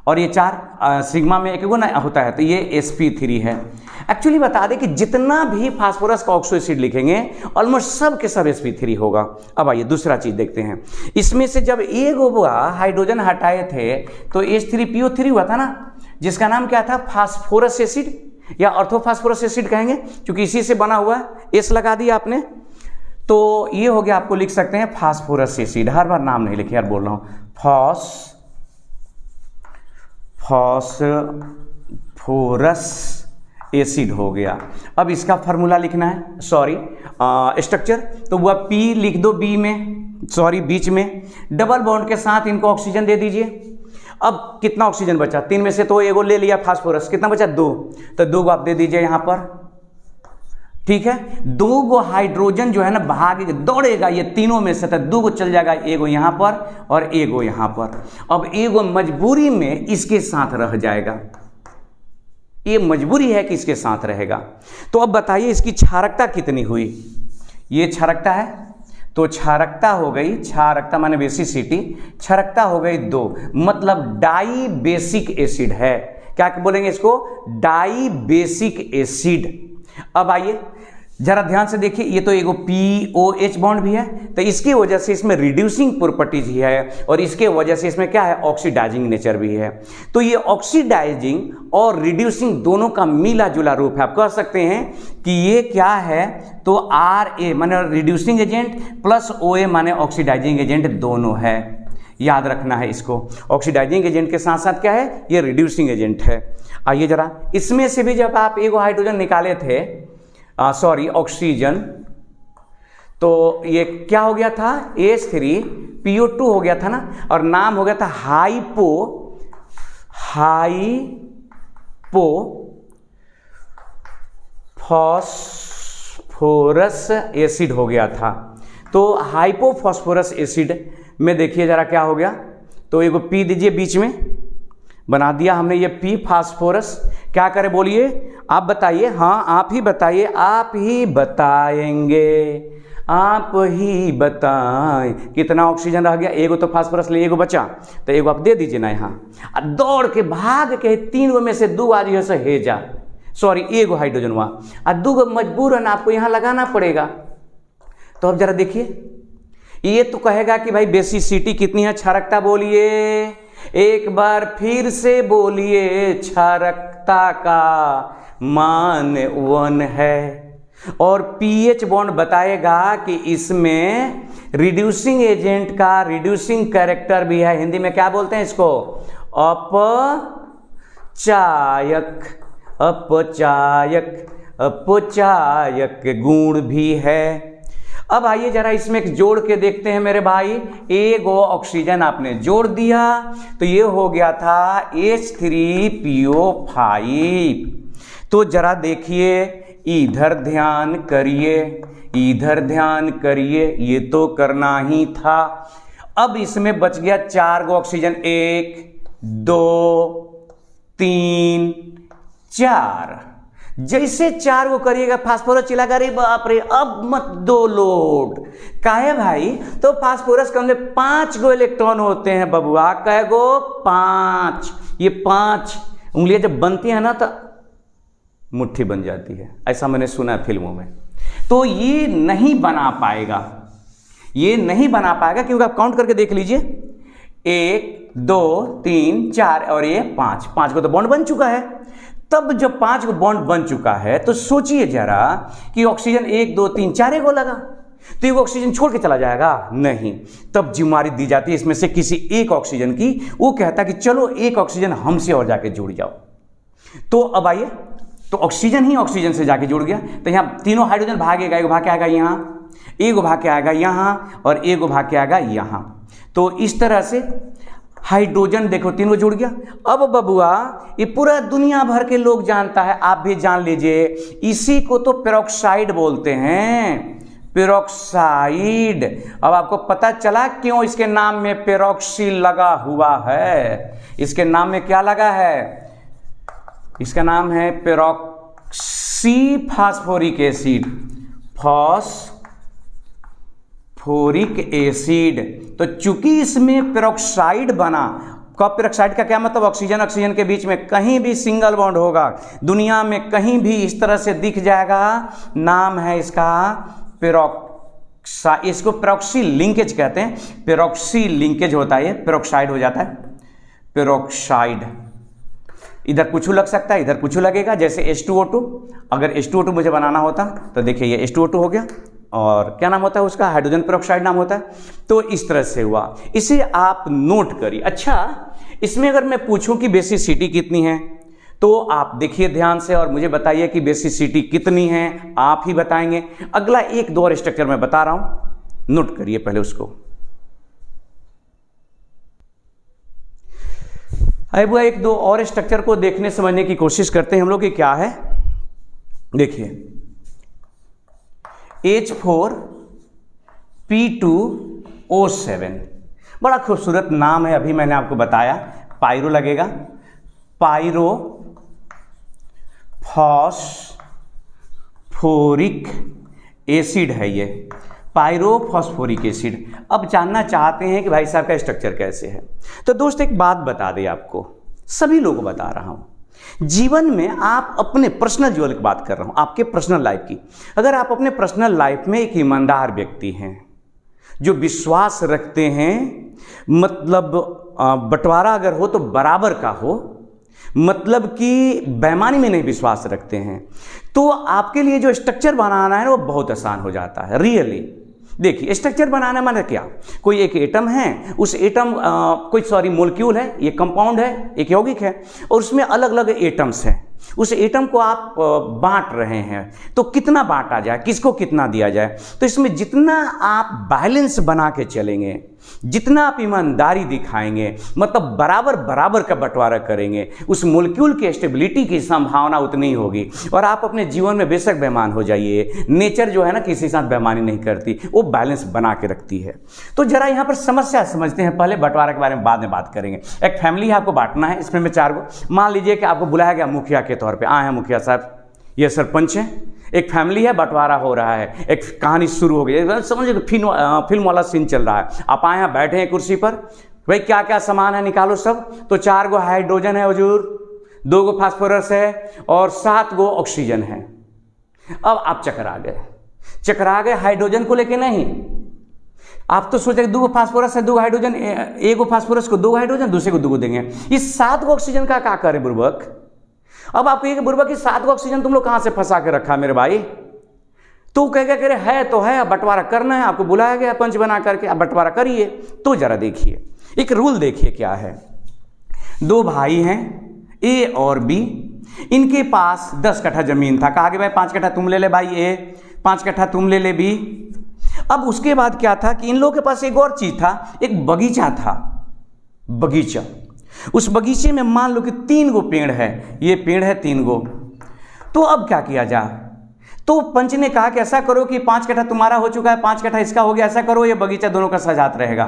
और ये 4 सिग्मा में एक गुना होता है, तो ये sp3 है। एक्चुअली बता दें कि जितना भी फास्फोरस का ऑक्सो एसिड लिखेंगे ऑलमोस्ट सब के सब sp3 होगा। अब आइए दूसरा चीज देखते हैं। इसमें से जब एक हाइड्रोजन हटाए थे तो H3PO3 हुआ था ना, जिसका नाम क्या था, फास्फोरस एसिड या ऑर्थोफास्फोरस एसिड कहेंगे, क्योंकि इसी से बना हुआ है। एस लगा दिया आपने, तो ये हो गया, आपको लिख सकते हैं फास्फोरस एसिड। हर बार नाम नहीं लिखे यार, बोल रहा हूं, फास्फोरस एसिड हो गया। अब इसका फार्मूला लिखना है, सॉरी स्ट्रक्चर, तो वह P लिख दो बी में, सॉरी बीच में, डबल बॉन्ड के साथ इनको ऑक्सीजन दे दीजिए। अब कितना ऑक्सीजन बचा, 3 में से तो एगो ले लिया फास्फोरस, कितना बचा 2, तो 2 को आप दे दीजिए यहां पर, ठीक है। 2 गो हाइड्रोजन जो है ना भागेगा, दौड़ेगा ये तीनों में से, तो 2 को चल जाएगा, एगो यहां पर और एगो यहां पर। अब एगो मजबूरी में इसके साथ रह जाएगा, ये मजबूरी है कि इसके साथ रहेगा। तो अब बताइए इसकी क्षारकता कितनी हुई, ये क्षारकता है तो क्षारकता हो गई, क्षारकता माने बेसिसिटी, क्षारकता हो गई 2, मतलब डाई बेसिक एसिड है। क्या बोलेंगे इसको, डाई बेसिक एसिड। अब आइए जरा ध्यान से देखिए, ये तो एगो POH बॉन्ड भी है, तो इसकी वजह से इसमें रिड्यूसिंग प्रॉपर्टीज ही है, और इसके वजह से इसमें क्या है, ऑक्सीडाइजिंग नेचर भी है। तो ये ऑक्सीडाइजिंग और रिड्यूसिंग दोनों का मिला जुला रूप है। आप कह सकते हैं कि ये क्या है, तो RA माने रिड्यूसिंग एजेंट प्लस OA माने ऑक्सीडाइजिंग एजेंट, दोनों है। याद रखना है इसको, ऑक्सीडाइजिंग एजेंट के साथ साथ क्या है, ये रिड्यूसिंग एजेंट है। आइए जरा इसमें से भी जब आप एगो हाइड्रोजन निकाले थे, सॉरी ऑक्सीजन, तो ये क्या हो गया था, H3PO2 हो गया था ना, और नाम हो गया था हाइपोफॉस्फोरस एसिड हो गया था। तो हाइपोफॉस्फोरस एसिड में देखिए जरा क्या हो गया, तो एगो P दीजिए बीच में, बना दिया हमने ये P फास्फोरस। क्या करें बोलिए, आप बताइए, हाँ आप ही बताइए, आप ही बताएंगे, आप ही बताएं कितना ऑक्सीजन रह गया। एगो तो फास्फोरस ले, एगो बचा, तो एगो आप दे दीजिए ना यहाँ, दौड़ के भाग के 3 गो में से 2 आ रही है हेजा, सॉरी एगो हाइड्रोजन वहाँ, और 2 गो मजबूरन आपको यहाँ लगाना पड़ेगा। तो अब जरा देखिए, ये तो कहेगा कि भाई बेसिसिटी कितनी है, क्षारकता बोलिए, एक बार फिर से बोलिए, क्षारकता का मान 1 है, और पीएच बॉन्ड बताएगा कि इसमें रिड्यूसिंग एजेंट का रिड्यूसिंग कैरेक्टर भी है। हिंदी में क्या बोलते हैं इसको, अपचायक, अपचायक, अपचायक गुण भी है। अब आइए जरा इसमें एक जोड़ के देखते हैं मेरे भाई, एगो ऑक्सीजन आपने जोड़ दिया, तो ये हो गया था H3PO5। तो जरा देखिए, इधर ध्यान करिए, इधर ध्यान करिए, ये तो करना ही था। अब इसमें बच गया 4 गो ऑक्सीजन, 1 2 3 4। जैसे 4 को करिएगा फास्फोरस चिल्लाएगा, अरे बाप रे अब मत दो लोड। काहे भाई, तो फास्फोरस के अंदर 5 गो इलेक्ट्रॉन होते हैं बबुआ, कहे गो 5। ये 5 उंगलियां जब बनती है ना तो मुट्ठी बन जाती है, ऐसा मैंने सुना है फिल्मों में। तो ये नहीं बना पाएगा, ये नहीं बना पाएगा, क्योंकि आप काउंट करके देख लीजिए, 1 2 3 4 और ये 5 को तो बॉन्ड बन चुका है। तब जब 5 को बॉन्ड बन चुका है तो सोचिए जरा कि ऑक्सीजन 1 2 3 4 को लगा, तो ये ऑक्सीजन छोड़ के चला जाएगा, नहीं। तब जिम्मेदारी दी जाती है इसमें से किसी एक ऑक्सीजन की, वो कहता है कि चलो एक ऑक्सीजन हमसे और जाके जुड़ जाओ। तो अब आइए, तो ऑक्सीजन ही ऑक्सीजन से जाके जुड़ गया, तो यहाँ तीनों हाइड्रोजन भागेगा, एक भाग के आएगा यहाँ, एक भाग के आएगा यहाँ, और एक भाग के आएगा यहाँ। तो इस तरह से हाइड्रोजन देखो 3 जुड़ गया। अब बबुआ ये पूरा दुनिया भर के लोग जानता है, आप भी जान लीजिए, इसी को तो पेरोक्साइड बोलते हैं, पेरोक्साइड। अब आपको पता चला क्यों इसके नाम में पेरोक्सी लगा हुआ है। इसके नाम में क्या लगा है, इसका नाम है peroxy phosphoric acid, phosphoric acid. तो चूंकि इसमें पेरोक्साइड बना, कॉपर पेरोक्साइड का क्या मतलब, ऑक्सीजन ऑक्सीजन के बीच में कहीं भी सिंगल बॉन्ड होगा, दुनिया में कहीं भी इस तरह से दिख जाएगा, नाम है इसका पेरोक्साइड। इसको पेरोक्सी लिंकेज कहते हैं, पेरोक्सी लिंकेज होता है, ये पेरोक्साइड हो जाता है, पेरोक्साइड। इधर कुछ लग सकता है, इधर कुछ लगेगा, जैसे H2O2। अगर H2O2 मुझे बनाना होता तो देखिए ये H2O2 हो गया, और क्या नाम होता है उसका, हाइड्रोजन पेरोक्साइड नाम होता है। तो इस तरह से हुआ, इसे आप नोट करिए। अच्छा, इसमें अगर मैं पूछूं कि बेसिसिटी कितनी है, तो आप देखिए ध्यान से और मुझे बताइए कि बेसिसिटी कितनी है, आप ही बताएंगे। अगला एक दो और स्ट्रक्चर मैं बता रहा हूं, नोट करिए पहले उसको। अब एक दो और स्ट्रक्चर को देखने समझने की कोशिश करते हैं हम लोग कि क्या है। देखिए H4P2O7, बड़ा खूबसूरत नाम है, अभी मैंने आपको बताया। पायरो लगेगा, पायरो फॉस्फोरिक एसिड है ये, पायरो फॉस्फोरिक एसिड। अब जानना चाहते हैं कि भाई साहब का स्ट्रक्चर कैसे है, तो दोस्त एक बात बता दें आपको, सभी लोगों को बता रहा हूं, जीवन में आप अपने पर्सनल जीवन की बात कर रहा हूं, आपके पर्सनल लाइफ की। अगर आप अपने पर्सनल लाइफ में एक ईमानदार व्यक्ति हैं, जो विश्वास रखते हैं, मतलब बंटवारा अगर हो तो बराबर का हो, मतलब कि बेईमानी में नहीं विश्वास रखते हैं, तो आपके लिए जो स्ट्रक्चर बनाना है वो बहुत आसान हो जाता है। रियली देखिए, स्ट्रक्चर बनाना माने क्या, कोई एक एटम है, उस एटम कोई मॉलिक्यूल है, ये कंपाउंड है, एक यौगिक है, और उसमें अलग अलग एटम्स हैं। उस एटम को आप बांट रहे हैं, तो कितना बांटा जाए, किसको कितना दिया जाए। तो इसमें जितना आप बैलेंस बना के चलेंगे, जितना आप ईमानदारी दिखाएंगे, मतलब बराबर बराबर का बंटवारा करेंगे, उस मॉलिक्यूल की स्टेबिलिटी की संभावना उतनी ही होगी। और आप अपने जीवन में बेशक बेईमान हो जाइए, नेचर जो है ना किसी साथ बेईमानी नहीं करती, वो बैलेंस बना के रखती है। तो जरा यहाँ पर समस्या समझते हैं, पहले बंटवारा के बारे में बाद में बात करेंगे। एक फैमिली है, आपको बांटना है, इसमें मैं 4 को, मान लीजिए कि आपको बुलाया गया मुखिया के तौर पे, आए हैं मुखिया साहब, ये सरपंच है, एक फैमिली है, बंटवारा हो रहा है, एक कहानी शुरू हो गई, समझिए फिल्म वाला सीन चल रहा है। आप आए हैं, बैठे हैं कुर्सी पर, भाई क्या क्या सामान है निकालो सब। तो 4 गो हाइड्रोजन है हुजूर, 2 गो फास्फोरस है और 7 गो ऑक्सीजन है। अब आप चकरा गए हाइड्रोजन को लेके नहीं, आप तो सोचे 2 गो फास्फोरस है, 2 गो हाइड्रोजन, 1 गो फास्फोरस को 2 गो हाइड्रोजन, दूसरे को 2 गो देंगे। इस 7 गो ऑक्सीजन का क्या करे बुर्बक। अब आपको ये बुर्बक, 7 गो ऑक्सीजन तुम लोग कहां से फंसा के रखा मेरे भाई। तो कह के है तो है, अब बंटवारा करना है, आपको बुलाया गया पंच बना करके, अब बंटवारा करिए। तो जरा देखिए एक रूल, देखिए क्या है। 2 भाई हैं, ए और बी, इनके पास 10 कट्ठा जमीन था। कहा कि भाई 5 कट्ठा तुम ले ले भाई ए, 5 कट्ठा तुम ले ले बी। अब उसके बाद क्या था कि इन लोगों के पास एक और चीज था, एक बगीचा था, बगीचा। उस बगीचे में मान लो कि 3 गो पेड़ है, ये पेड़ है 3 गो। तो अब क्या किया जाए, तो पंच ने कहा कि ऐसा करो कि 5 कट्ठा तुम्हारा हो चुका है, 5 कट्ठा इसका हो गया, ऐसा करो ये बगीचा दोनों का साझात रहेगा,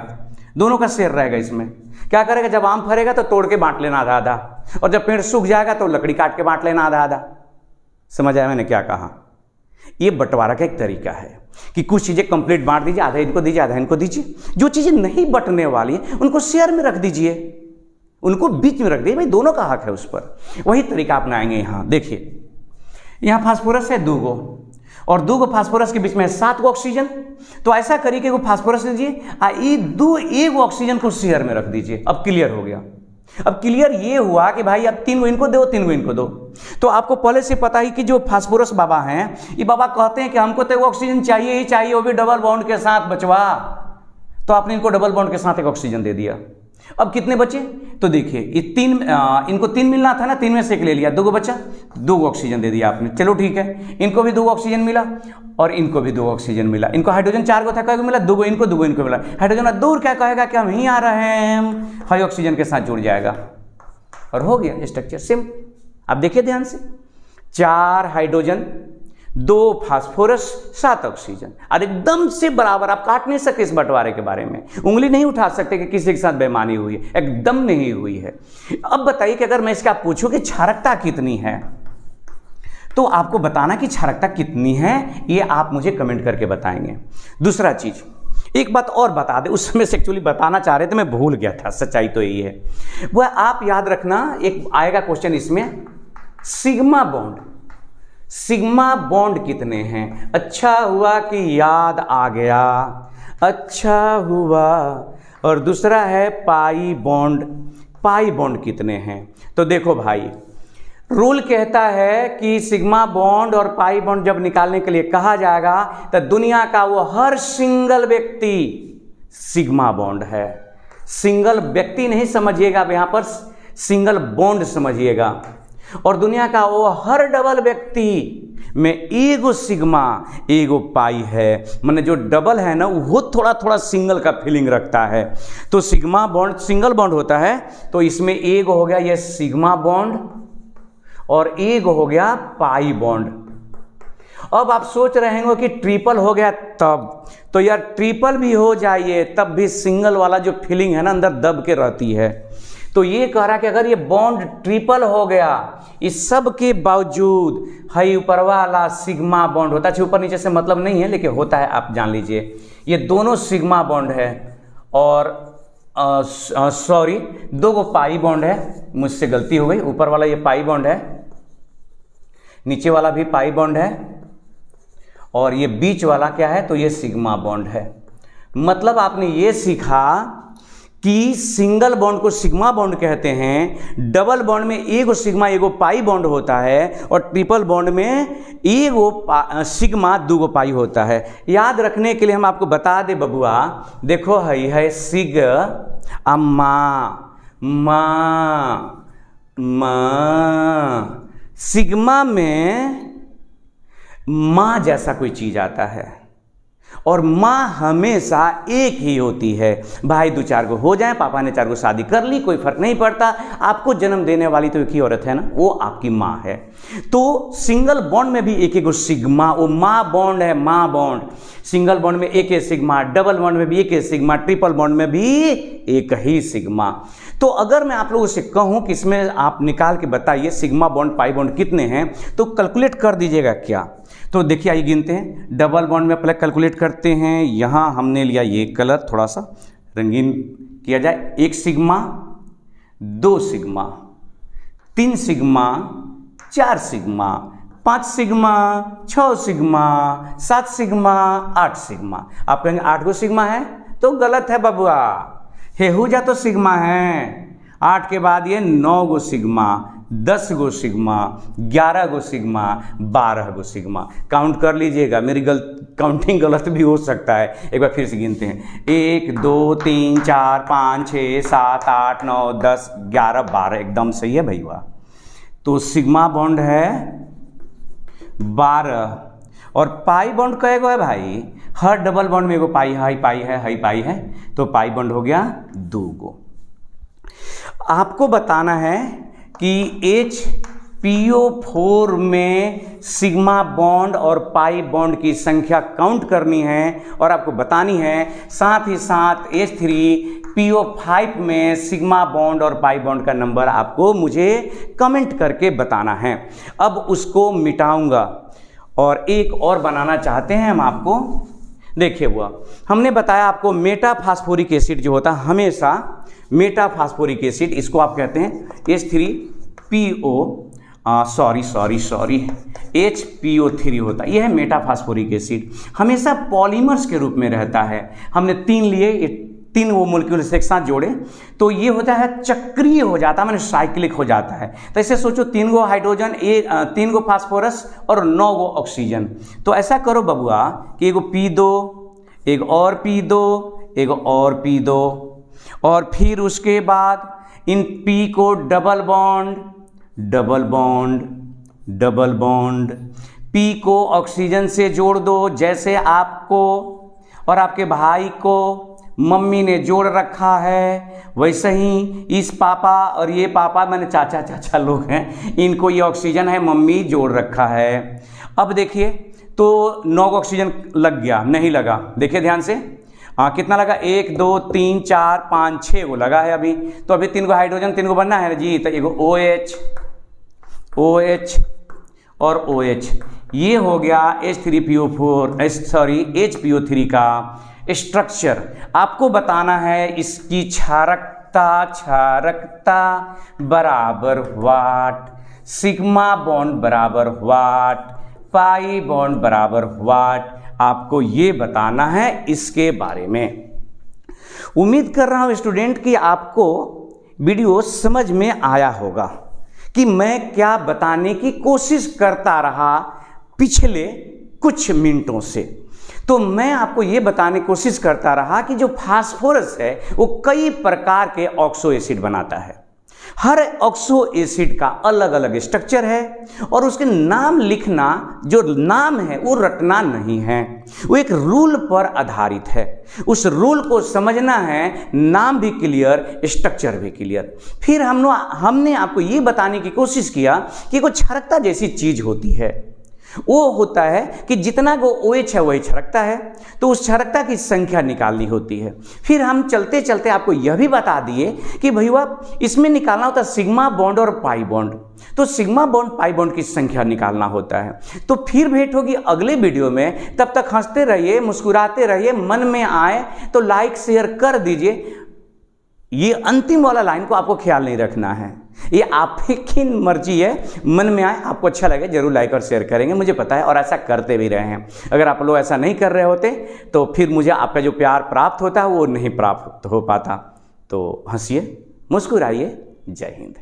दोनों का शेयर रहेगा। इसमें क्या करेगा, जब आम फरेगा तो तोड़ के बांट लेना आधा आधा, और जब पेड़ सूख जाएगा तो लकड़ी काट के बांट लेना आधा आधा। समझ आया मैंने क्या कहा। ये बंटवारा का एक तरीका है कि कुछ चीजें कंप्लीट बांट दीजिए, आधा इनको दीजिए, आधा इनको दीजिए। जो चीजें नहीं बंटने वाली है उनको शेयर में रख दीजिए, उनको बीच में रख दीजिए, भाई दोनों का हक है उस पर। वही तरीका अपनाएंगे यहाँ। देखिए यहाँ फास्फोरस है 2 गो, और 2 गो फास्फोरस के बीच में 7 गो ऑक्सीजन। तो ऐसा करिए कि वो फास्फोरस लीजिए, ये 1 गो ऑक्सीजन को शेयर में रख दीजिए। अब क्लियर हो गया। अब क्लियर ये हुआ कि भाई अब 3 गो इनको दो, 3 गो इनको दो। तो आपको पहले से पता ही कि जो फास्फोरस बाबा हैं, ये बाबा कहते हैं कि हमको तो ऑक्सीजन चाहिए ही चाहिए, वो भी डबल बॉन्ड के साथ बचवा। तो आपने इनको डबल बॉन्ड के साथ एक ऑक्सीजन दे दिया। अब कितने बचे, तो देखिए ये 3, इनको 3 मिलना था ना, 3 में से 1 ले लिया, 2 गो बचा, 2 गो ऑक्सीजन दे दिया आपने। चलो ठीक है, इनको भी 2 गो ऑक्सीजन मिला और इनको भी 2 गो ऑक्सीजन मिला। इनको हाइड्रोजन 4 गो था, कई गो मिला, 2 गो इनको, 2 गो इनको मिला। हाइड्रोजन दूर क्या कहेगा कि हम ही आ रहे हैं, हाई ऑक्सीजन के साथ जुड़ जाएगा और हो गया स्ट्रक्चर सिंपल। अब देखिए ध्यान से, 4 हाइड्रोजन, 2 फास्फोरस, 7 ऑक्सीजन, और एकदम से बराबर। आप काट नहीं सकते इस बंटवारे के बारे में, उंगली नहीं उठा सकते कि किसी के साथ बेईमानी हुई है, एकदम नहीं हुई है। अब बताइए कि अगर मैं इसका पूछूं कि क्षारकता कितनी है, तो आपको बताना कि क्षारकता कितनी है, ये आप मुझे कमेंट करके बताएंगे। दूसरा चीज, एक बात और बता दे, उस समय से एक्चुअली बताना चाह रहे थे, मैं भूल गया था, सच्चाई तो यही है। वह आप याद रखना, एक आएगा क्वेश्चन इसमें, सिग्मा बॉन्ड, सिग्मा बॉन्ड कितने हैं? अच्छा हुआ कि याद आ गया, अच्छा हुआ। और दूसरा है पाई बॉन्ड, पाई बॉन्ड कितने हैं? तो देखो भाई, रूल कहता है कि सिग्मा बॉन्ड और पाई बॉन्ड जब निकालने के लिए कहा जाएगा तो दुनिया का वो हर सिंगल व्यक्ति सिग्मा बॉन्ड है। सिंगल व्यक्ति नहीं समझिएगा, अब यहां पर सिंगल बॉन्ड समझिएगा। और दुनिया का वो हर डबल व्यक्ति में एगो सिग्मा एगो पाई है, माने जो डबल है ना वो थोड़ा थोड़ा सिंगल का फीलिंग रखता है। तो सिग्मा बॉन्ड सिंगल बॉन्ड होता है, तो इसमें एक हो गया ये सिग्मा बॉन्ड और एक हो गया पाई बॉन्ड। अब आप सोच रहे होंगे कि ट्रिपल हो गया तब, तो यार ट्रिपल भी हो जाइए तब भी सिंगल वाला जो फीलिंग है ना अंदर दब के रहती है। तो ये कह रहा कि अगर ये बॉन्ड ट्रिपल हो गया, इस सब के बावजूद हाई ऊपर वाला सिग्मा बॉन्ड होता है। ऊपर नीचे से मतलब नहीं है, लेकिन होता है, आप जान लीजिए। ये दोनों सिग्मा बॉन्ड है और सॉरी दो गो पाई बॉन्ड है, मुझसे गलती हो गई। ऊपर वाला ये पाई बॉन्ड है, नीचे वाला भी पाई बॉन्ड है और ये बीच वाला क्या है? तो ये सिग्मा बॉन्ड है। मतलब आपने ये सीखा कि सिंगल बॉन्ड को सिग्मा बॉन्ड कहते हैं, डबल बॉन्ड में एगो सिग्मा एगो पाई बॉन्ड होता है और ट्रिपल बॉन्ड में एगो सिग्मा दूगो पाई होता है। याद रखने के लिए हम आपको बता दे बबुआ, देखो है सिग अम्मा मा मा, सिग्मा में माँ जैसा कोई चीज आता है और माँ हमेशा एक ही होती है। भाई दो चार को हो जाए, पापा ने चार को शादी कर ली, कोई फर्क नहीं पड़ता, आपको जन्म देने वाली तो एक ही औरत है ना, वो आपकी माँ है। तो सिंगल बॉन्ड में भी एक एक सिग्मा, वो माँ बॉन्ड है, माँ बॉन्ड। सिंगल बॉन्ड में एक ही सिग्मा, डबल बॉन्ड में भी एक ही सिग्मा, ट्रिपल बॉन्ड में भी एक ही सिग्मा। तो अगर मैं आप लोगों से कहूं कि इसमें आप निकाल के बताइए सिग्मा बॉन्ड पाई बॉन्ड कितने हैं, तो कैलकुलेट कर दीजिएगा क्या। तो देखिए आइए गिनते हैं। डबल बॉन्ड में पहले कैलकुलेट करते हैं। यहाँ हमने लिया ये कलर, थोड़ा सा रंगीन किया जाए। 1 sigma, 2 sigma, 3 sigma, 4 sigma, 5 sigma, 6 sigma, 7 sigma, 8 sigma. आप कहेंगे 8 गो सिग्मा है, तो गलत है बबुआ, हेहुजा तो सिग्मा है। 8 के बाद ये 9 गो सिग्मा, 10 गो सिग्मा, 11 गो सिग्मा, 12 गो सिग्मा। काउंट कर लीजिएगा, मेरी काउंटिंग गलत भी हो सकता है। एक बार फिर से गिनते हैं। 1 2 3 4 5 6 7 8 9 10 11 12, एकदम सही है भैया। तो सिग्मा बॉन्ड है 12 और पाई बॉन्ड कएगो है भाई? हर डबल बॉन्ड में एगो पाई हाई पाई है, हाई पाई है, तो पाई बॉन्ड हो गया 2 गो। आपको बताना है कि HPO4 में सिग्मा बॉन्ड और पाई बॉन्ड की संख्या काउंट करनी है और आपको बतानी है। साथ ही साथ H3PO5 में सिग्मा बॉन्ड और पाई बॉन्ड का नंबर आपको मुझे कमेंट करके बताना है। अब उसको मिटाऊंगा और एक और बनाना चाहते हैं हम आपको। देखिए हुआ, हमने बताया आपको मेटाफास्फोरिक एसिड जो होता है, हमेशा मेटाफास्फोरिक एसिड, इसको आप कहते हैं H3PO HPO3 होता है। यह है मेटाफास्फोरिक एसिड, हमेशा पॉलीमर्स के रूप में रहता है। हमने 3 लिए, 3 वो मोलिक्यूल्स एक साथ जोड़े तो ये होता है चक्रीय हो जाता है, माने साइक्लिक हो जाता है। तो ऐसे सोचो 3 गो हाइड्रोजन, 3 गो फास्फोरस और 9 गो ऑक्सीजन। तो ऐसा करो बबुआ कि एगो P2, एक और P2, एक और P2, और फिर उसके बाद इन P को double bond double bond double bond, P को ऑक्सीजन से जोड़ दो, जैसे आपको और आपके भाई को मम्मी ने जोड़ रखा है, वैसे ही इस पापा और ये पापा माने चाचा चाचा लोग हैं, इनको ये ऑक्सीजन है मम्मी जोड़ रखा है। अब देखिए तो 9 ऑक्सीजन लग गया, नहीं लगा, देखिए ध्यान से, कितना लगा? 1 2 3 4 5 6 गो लगा है अभी। तो अभी 3 गो हाइड्रोजन 3 गो बनना है जी, तो एगो OH OH और OH, ये हो गया HPO3 का स्ट्रक्चर आपको बताना है। इसकी क्षारकता बराबर व्हाट, सिग्मा बॉन्ड बराबर व्हाट, पाई बॉन्ड बराबर व्हाट, आपको ये बताना है इसके बारे में। उम्मीद कर रहा हूं स्टूडेंट कि आपको वीडियो समझ में आया होगा कि मैं क्या बताने की कोशिश करता रहा पिछले कुछ मिनटों से। तो मैं आपको यह बताने की कोशिश करता रहा कि जो फास्फोरस है वो कई प्रकार के ऑक्सो एसिड बनाता है। हर ऑक्सो एसिड का अलग अलग स्ट्रक्चर है और उसके नाम लिखना, जो नाम है वो रटना नहीं है, वो एक रूल पर आधारित है। उस रूल को समझना है, नाम भी क्लियर, स्ट्रक्चर भी क्लियर। फिर हमने आपको ये बताने की कोशिश किया कि कोई क्षारकता जैसी चीज होती है, वो होता है कि जितना वो OH है वही क्षारकता है, तो उस क्षारकता की संख्या निकालनी होती है। फिर हम चलते चलते आपको यह भी बता दिए कि भैया इसमें निकालना होता है सिग्मा बॉन्ड और पाई बॉन्ड, तो सिग्मा बॉन्ड पाई बॉन्ड की संख्या निकालना होता है। तो फिर भेंट होगी अगले वीडियो में, तब तक हंसते रहिए, मुस्कुराते रहिए, मन में आए तो लाइक शेयर कर दीजिए। ये अंतिम वाला लाइन को आपको ख्याल नहीं रखना है, ये आपकी मर्जी है, मन में आए आपको अच्छा लगे जरूर लाइक और शेयर करेंगे, मुझे पता है, और ऐसा करते भी रहे हैं। अगर आप लोग ऐसा नहीं कर रहे होते तो फिर मुझे आपका जो प्यार प्राप्त होता है वो नहीं प्राप्त हो पाता। तो हंसिए, मुस्कुराइए। जय हिंद।